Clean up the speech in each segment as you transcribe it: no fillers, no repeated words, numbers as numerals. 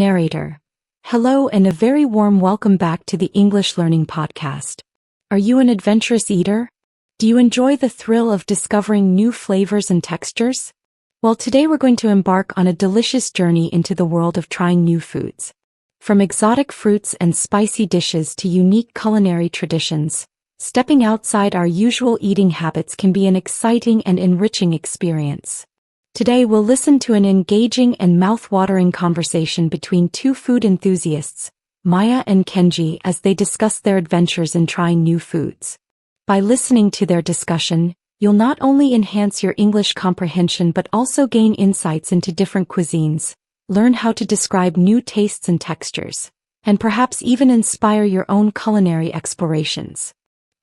Narrator. Hello and a very warm welcome back to the English Learning Podcast. Are you an adventurous eater? Do you enjoy the thrill of discovering new flavors and textures? Well, today we're going to embark on a delicious journey into the world of trying new foods. From exotic fruits and spicy dishes to unique culinary traditions, stepping outside our usual eating habits can be an exciting and enriching experience. Today we'll listen to an engaging and mouth-watering conversation between two food enthusiasts, Maya and Kenji, as they discuss their adventures in trying new foods. By listening to their discussion, you'll not only enhance your English comprehension but also gain insights into different cuisines, learn how to describe new tastes and textures, and perhaps even inspire your own culinary explorations.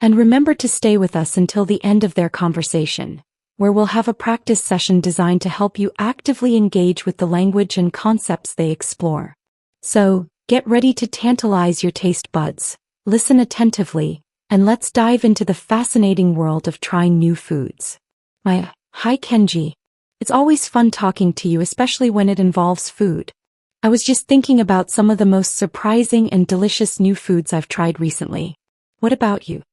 And remember to stay with us until the end of their conversation, where we'll have a practice session designed to help you actively engage with the language and concepts they explore. So, get ready to tantalize your taste buds, listen attentively, and let's dive into the fascinating world of trying new foods. Hi Kenji. It's always fun talking to you, especially when it involves food. I was just thinking about some of the most surprising and delicious new foods I've tried recently. What about you?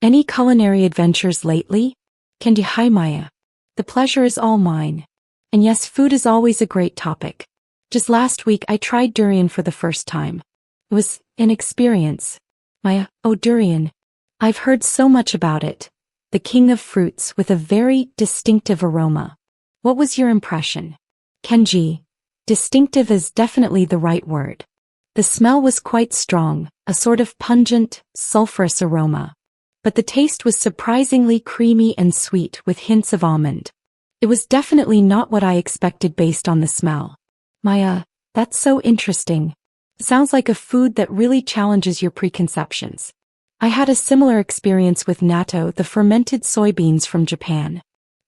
Any culinary adventures lately? Kenji. Hi Maya. The pleasure is all mine. And yes, food is always a great topic. Just last week I tried durian for the first time. It was an experience. Maya. Oh, durian. I've heard so much about it. The king of fruits with a very distinctive aroma. What was your impression? Kenji. Distinctive is definitely the right word. The smell was quite strong, a sort of pungent, sulfurous aroma. But the taste was surprisingly creamy and sweet with hints of almond. It was definitely not what I expected based on the smell. Maya, that's so interesting. Sounds like a food that really challenges your preconceptions. I had a similar experience with natto, the fermented soybeans from Japan.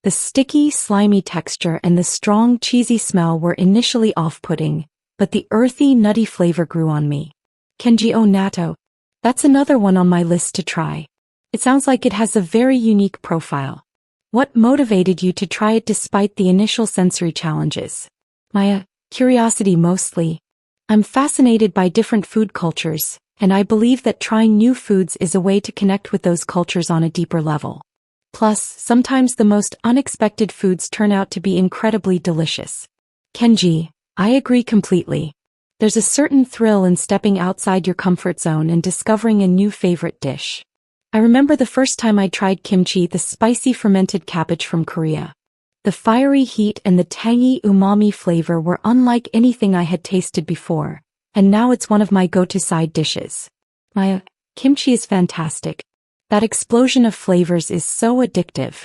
The sticky, slimy texture and the strong, cheesy smell were initially off-putting, but the earthy, nutty flavor grew on me. Kenji. Oh, natto. That's another one on my list to try. It sounds like it has a very unique profile. What motivated you to try it despite the initial sensory challenges? Maya. Curiosity mostly. I'm fascinated by different food cultures, and I believe that trying new foods is a way to connect with those cultures on a deeper level. Plus, sometimes the most unexpected foods turn out to be incredibly delicious. Kenji. I agree completely. There's a certain thrill in stepping outside your comfort zone and discovering a new favorite dish. I remember the first time I tried kimchi, the spicy fermented cabbage from Korea. The fiery heat and the tangy umami flavor were unlike anything I had tasted before, and now it's one of my go-to side dishes. Maya. Kimchi is fantastic. That explosion of flavors is so addictive.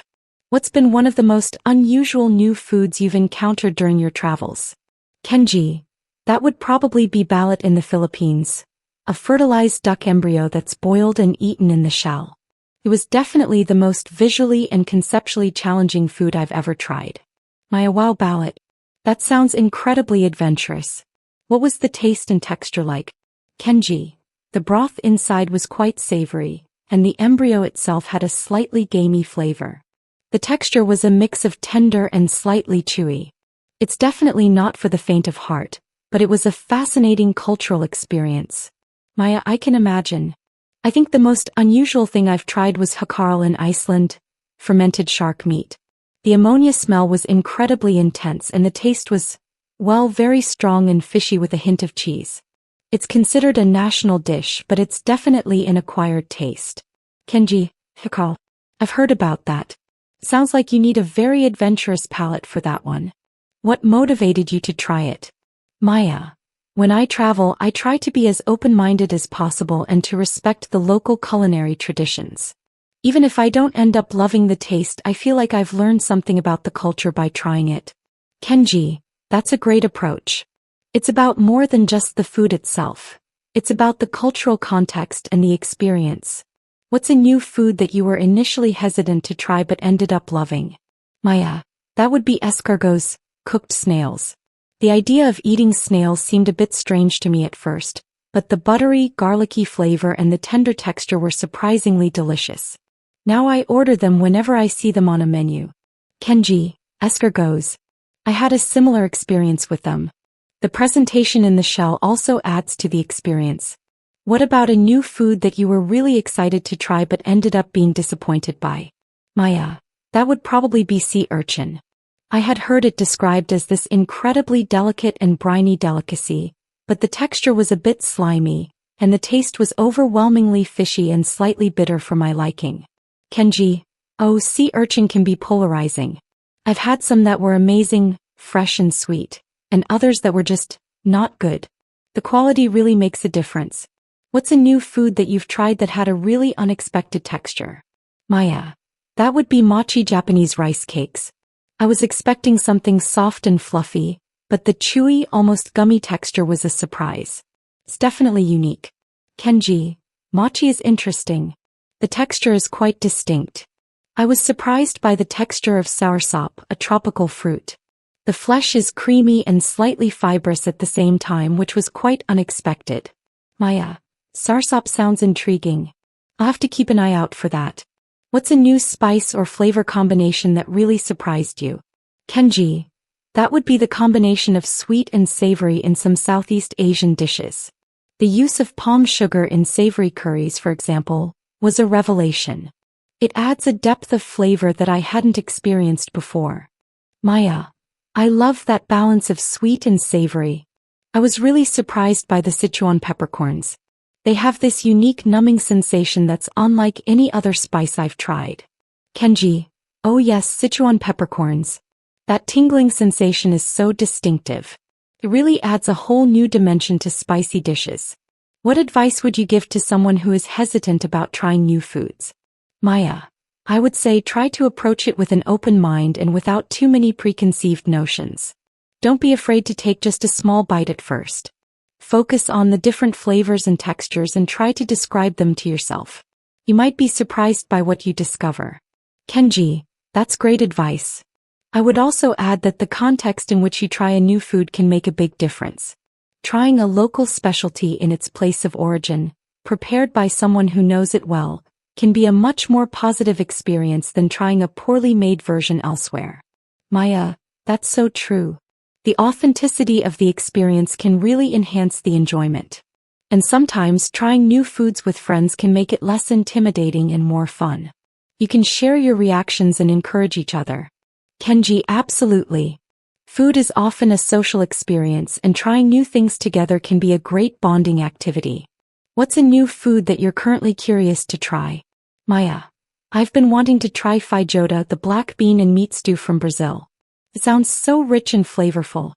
What's been one of the most unusual new foods you've encountered during your travels? Kenji. That would probably be balat in the Philippines. A fertilized duck embryo that's boiled and eaten in the shell. It was definitely the most visually and conceptually challenging food I've ever tried. Maya. Wow, balat. That sounds incredibly adventurous. What was the taste and texture like? Kenji. The broth inside was quite savory, and the embryo itself had a slightly gamey flavor. The texture was a mix of tender and slightly chewy. It's definitely not for the faint of heart, but it was a fascinating cultural experience. Maya. I can imagine. I think the most unusual thing I've tried was hakarl in Iceland, fermented shark meat. The ammonia smell was incredibly intense and the taste was, well, very strong and fishy with a hint of cheese. It's considered a national dish, but it's definitely an acquired taste. Kenji. Hakarl. I've heard about that. Sounds like you need a very adventurous palate for that one. What motivated you to try it? Maya. When I travel, I try to be as open-minded as possible and to respect the local culinary traditions. Even if I don't end up loving the taste, I feel like I've learned something about the culture by trying it. Kenji. That's a great approach. It's about more than just the food itself. It's about the cultural context and the experience. What's a new food that you were initially hesitant to try but ended up loving? Maya. That would be escargots, cooked snails. The idea of eating snails seemed a bit strange to me at first, but the buttery, garlicky flavor and the tender texture were surprisingly delicious. Now I order them whenever I see them on a menu. Kenji. Escargots. I had a similar experience with them. The presentation in the shell also adds to the experience. What about a new food that you were really excited to try but ended up being disappointed by? Maya, that would probably be sea urchin. I had heard it described as this incredibly delicate and briny delicacy, but the texture was a bit slimy, and the taste was overwhelmingly fishy and slightly bitter for my liking. Kenji, oh, sea urchin can be polarizing. I've had some that were amazing, fresh and sweet, and others that were just not good. The quality really makes a difference. What's a new food that you've tried that had a really unexpected texture? Maya, that would be mochi Japanese rice cakes. I was expecting something soft and fluffy, but the chewy, almost gummy texture was a surprise. It's definitely unique. Kenji, mochi is interesting. The texture is quite distinct. I was surprised by the texture of soursop, a tropical fruit. The flesh is creamy and slightly fibrous at the same time, which was quite unexpected. Maya, soursop sounds intriguing. I'll have to keep an eye out for that. What's a new spice or flavor combination that really surprised you? Kenji, that would be the combination of sweet and savory in some Southeast Asian dishes. The use of palm sugar in savory curries, for example, was a revelation. It adds a depth of flavor that I hadn't experienced before. Maya, I love that balance of sweet and savory. I was really surprised by the Sichuan peppercorns. They have this unique numbing sensation that's unlike any other spice I've tried. Kenji, oh yes, Sichuan peppercorns. That tingling sensation is so distinctive. It really adds a whole new dimension to spicy dishes. What advice would you give to someone who is hesitant about trying new foods? Maya, I would say try to approach it with an open mind and without too many preconceived notions. Don't be afraid to take just a small bite at first. Focus on the different flavors and textures and try to describe them to yourself. You might be surprised by what you discover. Kenji, that's great advice. I would also add that the context in which you try a new food can make a big difference. Trying a local specialty in its place of origin, prepared by someone who knows it well, can be a much more positive experience than trying a poorly made version elsewhere. Maya, that's so true. The authenticity of the experience can really enhance the enjoyment. And sometimes trying new foods with friends can make it less intimidating and more fun. You can share your reactions and encourage each other. Kenji, absolutely. Food is often a social experience, and trying new things together can be a great bonding activity. What's a new food that you're currently curious to try? Maya, I've been wanting to try feijoada, the black bean and meat stew from Brazil. It sounds so rich and flavorful.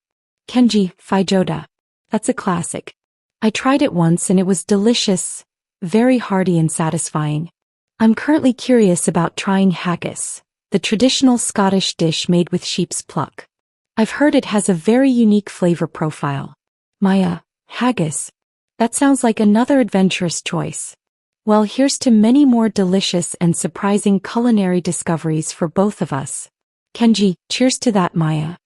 Kenji, feijoada. That's a classic. I tried it once and it was delicious, very hearty and satisfying. I'm currently curious about trying haggis, the traditional Scottish dish made with sheep's pluck. I've heard it has a very unique flavor profile. Maya, haggis. That sounds like another adventurous choice. Well, here's to many more delicious and surprising culinary discoveries for both of us. Kenji, cheers to that, Maya.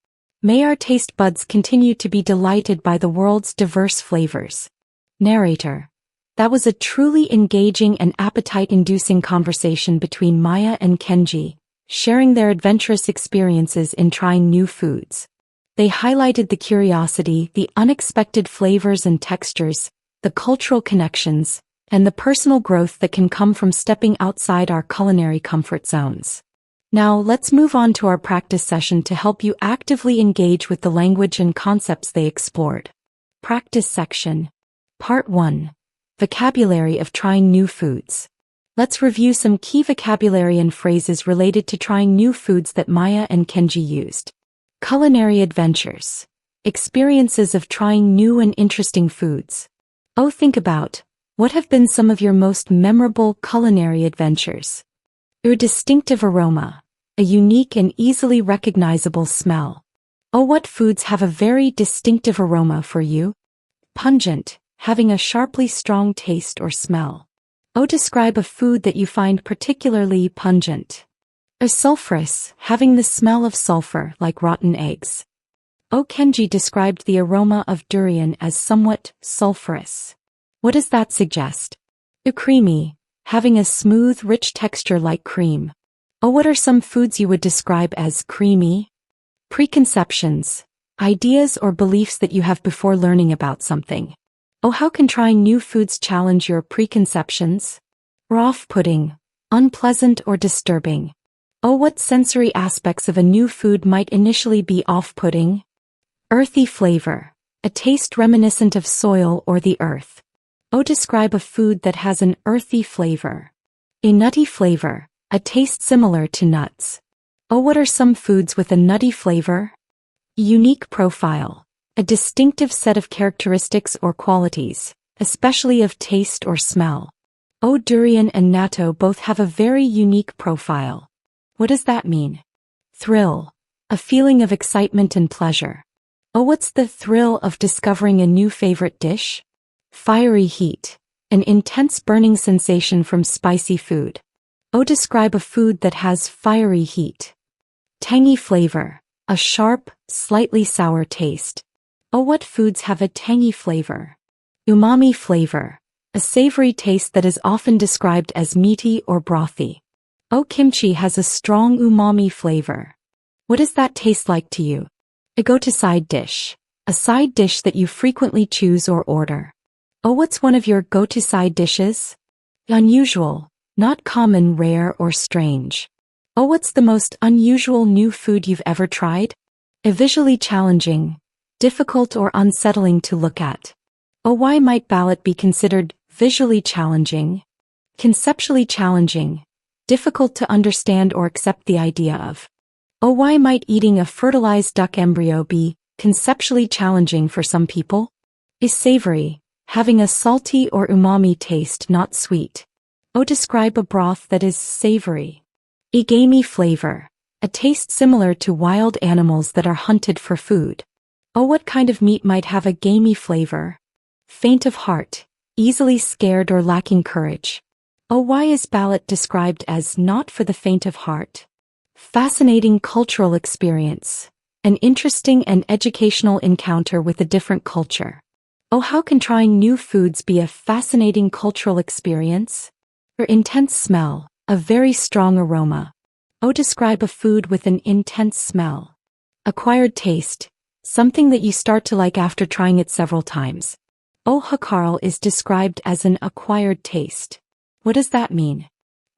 May our taste buds continue to be delighted by the world's diverse flavors. Narrator. That was a truly engaging and appetite-inducing conversation between Maya and Kenji, sharing their adventurous experiences in trying new foods. They highlighted the curiosity, the unexpected flavors and textures, the cultural connections, and the personal growth that can come from stepping outside our culinary comfort zones. Now, let's move on to our practice session to help you actively engage with the language and concepts they explored. Practice section. Part 1. Vocabulary of trying new foods. Let's review some key vocabulary and phrases related to trying new foods that Maya and Kenji used. Culinary adventures. Experiences of trying new and interesting foods. Oh, think about, what have been some of your most memorable culinary adventures? Your distinctive aroma, a unique and easily recognizable smell. Oh, what foods have a very distinctive aroma for you? Pungent, having a sharply strong taste or smell. Oh, describe a food that you find particularly pungent. Sulfurous, having the smell of sulfur like rotten eggs. Oh, Kenji described the aroma of durian as somewhat sulfurous. What does that suggest? Creamy, having a smooth, rich texture like cream. Oh, what are some foods you would describe as creamy? Preconceptions. Ideas or beliefs that you have before learning about something. Oh, how can trying new foods challenge your preconceptions? Or off-putting, unpleasant or disturbing? Oh, what sensory aspects of a new food might initially be off-putting? Earthy flavor, a taste reminiscent of soil or the earth. Oh, describe a food that has an earthy flavor. A nutty flavor, a taste similar to nuts. Oh, what are some foods with a nutty flavor? Unique profile, a distinctive set of characteristics or qualities, especially of taste or smell. Oh, durian and natto both have a very unique profile. What does that mean? Thrill, a feeling of excitement and pleasure. Oh, what's the thrill of discovering a new favorite dish? Fiery heat, an intense burning sensation from spicy food. Oh, describe a food that has fiery heat. Tangy flavor, a sharp, slightly sour taste. Oh, what foods have a tangy flavor? Umami flavor, a savory taste that is often described as meaty or brothy. Oh, kimchi has a strong umami flavor. What does that taste like to you? A go-to side dish, a side dish that you frequently choose or order. Oh, what's one of your go-to side dishes? Unusual, not common, rare, or strange. Oh, what's the most unusual new food you've ever tried? A visually challenging, difficult or unsettling to look at. Oh, why might ballot be considered visually challenging? Conceptually challenging, difficult to understand or accept the idea of. Oh, why might eating a fertilized duck embryo be conceptually challenging for some people? Is savory, having a salty or umami taste, not sweet. Oh, describe a broth that is savory. A gamey flavor, a taste similar to wild animals that are hunted for food. Oh, what kind of meat might have a gamey flavor? Faint of heart, easily scared or lacking courage. Oh, why is ballot described as not for the faint of heart? Fascinating cultural experience, an interesting and educational encounter with a different culture. Oh, how can trying new foods be a fascinating cultural experience? Or intense smell, a very strong aroma. Oh, describe a food with an intense smell. Acquired taste, something that you start to like after trying it several times. Oh, hakarl is described as an acquired taste. What does that mean?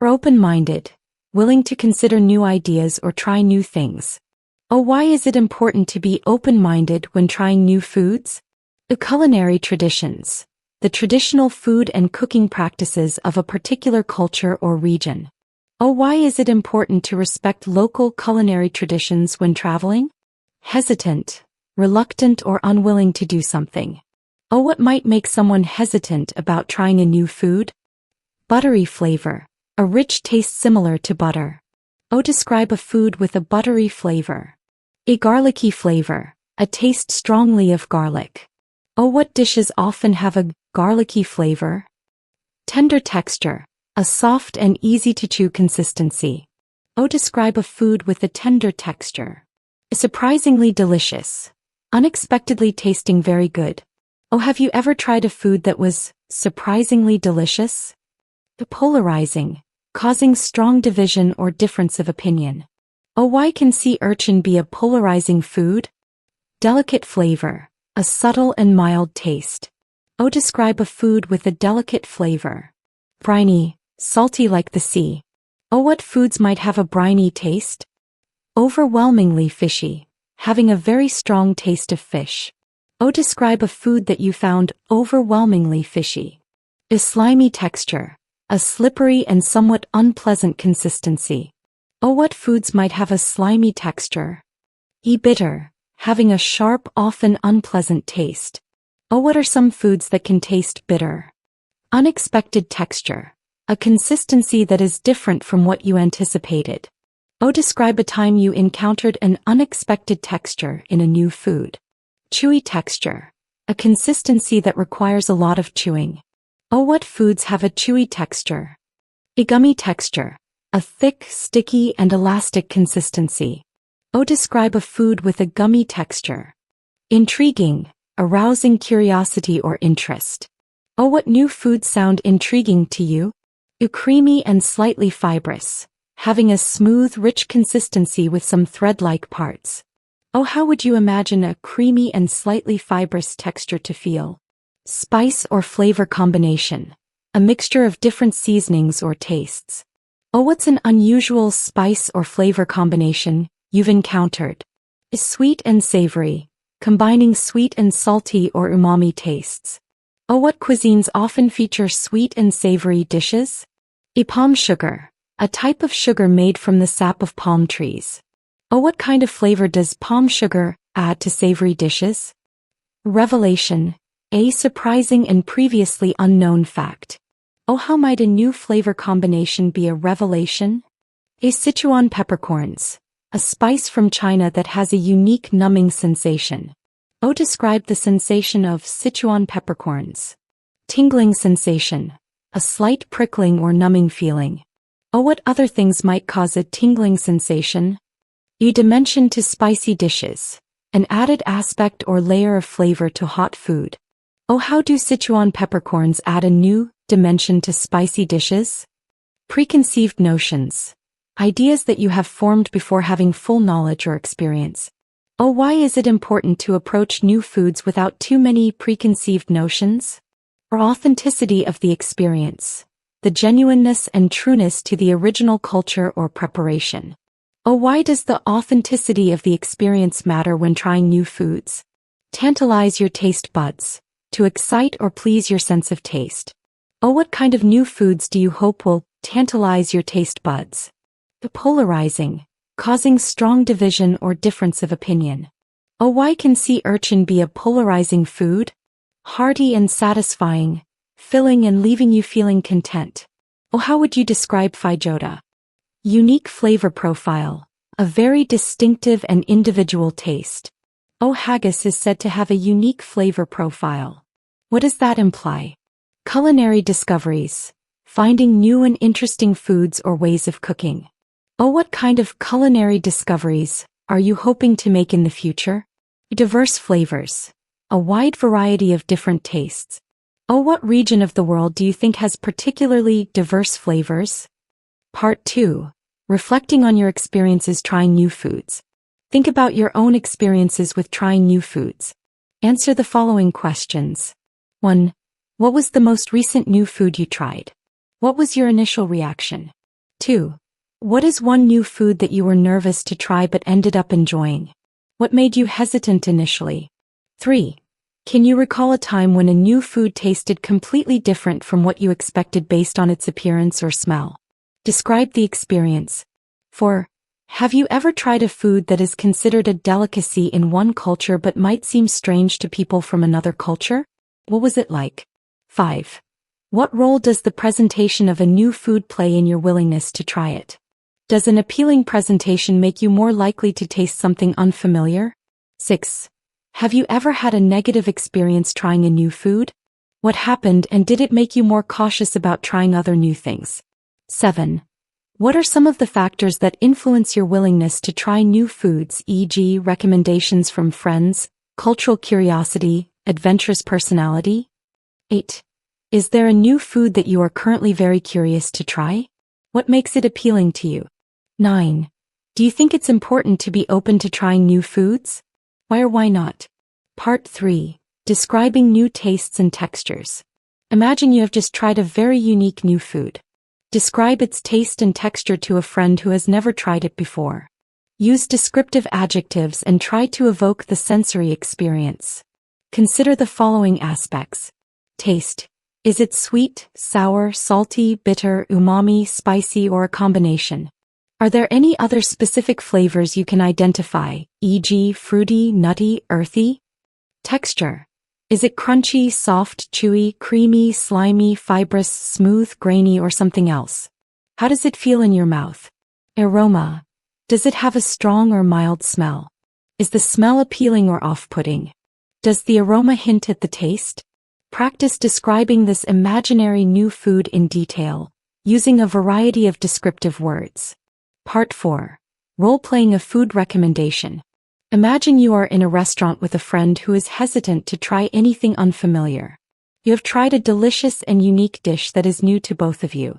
Or open-minded, willing to consider new ideas or try new things. Oh, why is it important to be open-minded when trying new foods? The culinary traditions, the traditional food and cooking practices of a particular culture or region. Oh, why is it important to respect local culinary traditions when traveling? Hesitant, reluctant or unwilling to do something. Oh, what might make someone hesitant about trying a new food? Buttery flavor, a rich taste similar to butter. Oh, describe a food with a buttery flavor. A garlicky flavor, a taste strongly of garlic. Oh, what dishes often have a garlicky flavor? Tender texture, a soft and easy to chew consistency. Oh, describe a food with a tender texture. Surprisingly delicious, unexpectedly tasting very good. Oh, have you ever tried a food that was surprisingly delicious? Polarizing, causing strong division or difference of opinion. Oh, why can sea urchin be a polarizing food? Delicate flavor, a subtle and mild taste. Oh, describe a food with a delicate flavor. Briny, salty like the sea. Oh, what foods might have a briny taste? Overwhelmingly fishy, having a very strong taste of fish. Oh, describe a food that you found overwhelmingly fishy. A slimy texture, a slippery and somewhat unpleasant consistency. Oh, what foods might have a slimy texture? Bitter, having a sharp, often unpleasant taste. Oh, what are some foods that can taste bitter? Unexpected texture, a consistency that is different from what you anticipated. Oh, describe a time you encountered an unexpected texture in a new food. Chewy texture, a consistency that requires a lot of chewing. Oh, what foods have a chewy texture? A gummy texture, a thick, sticky, and elastic consistency. Oh, describe a food with a gummy texture. Intriguing, arousing curiosity or interest. Oh, what new foods sound intriguing to you? Creamy and slightly fibrous, having a smooth, rich consistency with some thread-like parts. Oh, how would you imagine a creamy and slightly fibrous texture to feel? Spice or flavor combination. A mixture of different seasonings or tastes. Oh, what's an unusual spice or flavor combination you've encountered? Is sweet and savory, combining sweet and salty or umami tastes. Oh, what cuisines often feature sweet and savory dishes? Palm sugar, a type of sugar made from the sap of palm trees. Oh, what kind of flavor does palm sugar add to savory dishes? Revelation, a surprising and previously unknown fact. Oh, how might a new flavor combination be a revelation? Sichuan peppercorns, a spice from China that has a unique numbing sensation. Oh, describe the sensation of Sichuan peppercorns. Tingling sensation, a slight prickling or numbing feeling. Oh, what other things might cause a tingling sensation? Dimension to spicy dishes, an added aspect or layer of flavor to hot food. Oh, how do Sichuan peppercorns add a new dimension to spicy dishes? Preconceived notions, ideas that you have formed before having full knowledge or experience. Oh, why is it important to approach new foods without too many preconceived notions? Or authenticity of the experience, the genuineness and trueness to the original culture or preparation. Oh, why does the authenticity of the experience matter when trying new foods? Tantalize your taste buds, to excite or please your sense of taste. Oh, what kind of new foods do you hope will tantalize your taste buds? The polarizing, causing strong division or difference of opinion. Oh, why can sea urchin be a polarizing food? Hearty and satisfying, filling and leaving you feeling content. Oh, how would you describe feijoada? Unique flavor profile, a very distinctive and individual taste. Oh, haggis is said to have a unique flavor profile. What does that imply? Culinary discoveries, finding new and interesting foods or ways of cooking. Oh, what kind of culinary discoveries are you hoping to make in the future? Diverse flavors, a wide variety of different tastes. Oh, what region of the world do you think has particularly diverse flavors? Part 2. Reflecting on your experiences trying new foods. Think about your own experiences with trying new foods. Answer the following questions. 1. What was the most recent new food you tried? What was your initial reaction? 2. What is one new food that you were nervous to try but ended up enjoying? What made you hesitant initially? 3. Can you recall a time when a new food tasted completely different from what you expected based on its appearance or smell? Describe the experience. 4. Have you ever tried a food that is considered a delicacy in one culture but might seem strange to people from another culture? What was it like? 5. What role does the presentation of a new food play in your willingness to try it? Does an appealing presentation make you more likely to taste something unfamiliar? 6. Have you ever had a negative experience trying a new food? What happened and did it make you more cautious about trying other new things? 7. What are some of the factors that influence your willingness to try new foods, e.g., recommendations from friends, cultural curiosity, adventurous personality? 8. Is there a new food that you are currently very curious to try? What makes it appealing to you? 9. Do you think it's important to be open to trying new foods? Why or why not? Part 3. Describing new tastes and textures. Imagine you have just tried a very unique new food. Describe its taste and texture to a friend who has never tried it before. Use descriptive adjectives and try to evoke the sensory experience. Consider the following aspects. Taste. Is it sweet, sour, salty, bitter, umami, spicy, or a combination? Are there any other specific flavors you can identify, e.g., fruity, nutty, earthy? Texture. Is it crunchy, soft, chewy, creamy, slimy, fibrous, smooth, grainy, or something else? How does it feel in your mouth? Aroma. Does it have a strong or mild smell? Is the smell appealing or off-putting? Does the aroma hint at the taste? Practice describing this imaginary new food in detail, using a variety of descriptive words. Part 4. Role-playing a food recommendation. Imagine you are in a restaurant with a friend who is hesitant to try anything unfamiliar. You have tried a delicious and unique dish that is new to both of you.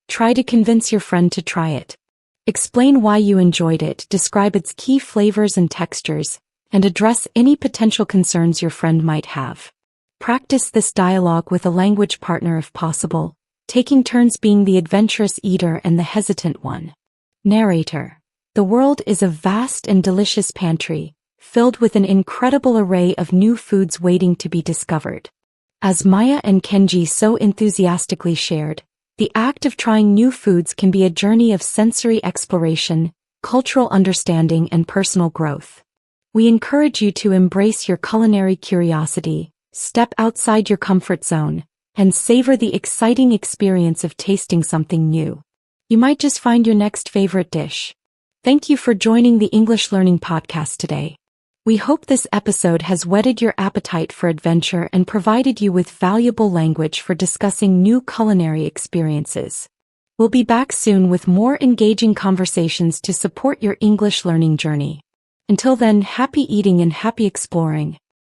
Try to convince your friend to try it. Explain why you enjoyed it, describe its key flavors and textures, and address any potential concerns your friend might have. Practice this dialogue with a language partner if possible, taking turns being the adventurous eater and the hesitant one. Narrator. The world is a vast and delicious pantry, filled with an incredible array of new foods waiting to be discovered. As Maya and Kenji so enthusiastically shared, the act of trying new foods can be a journey of sensory exploration, cultural understanding, and personal growth. We encourage you to embrace your culinary curiosity, step outside your comfort zone, and savor the exciting experience of tasting something new. You might just find your next favorite dish. Thank you for joining the English Learning Podcast today. We hope this episode has whetted your appetite for adventure and provided you with valuable language for discussing new culinary experiences. We'll be back soon with more engaging conversations to support your English learning journey. Until then, happy eating and happy exploring.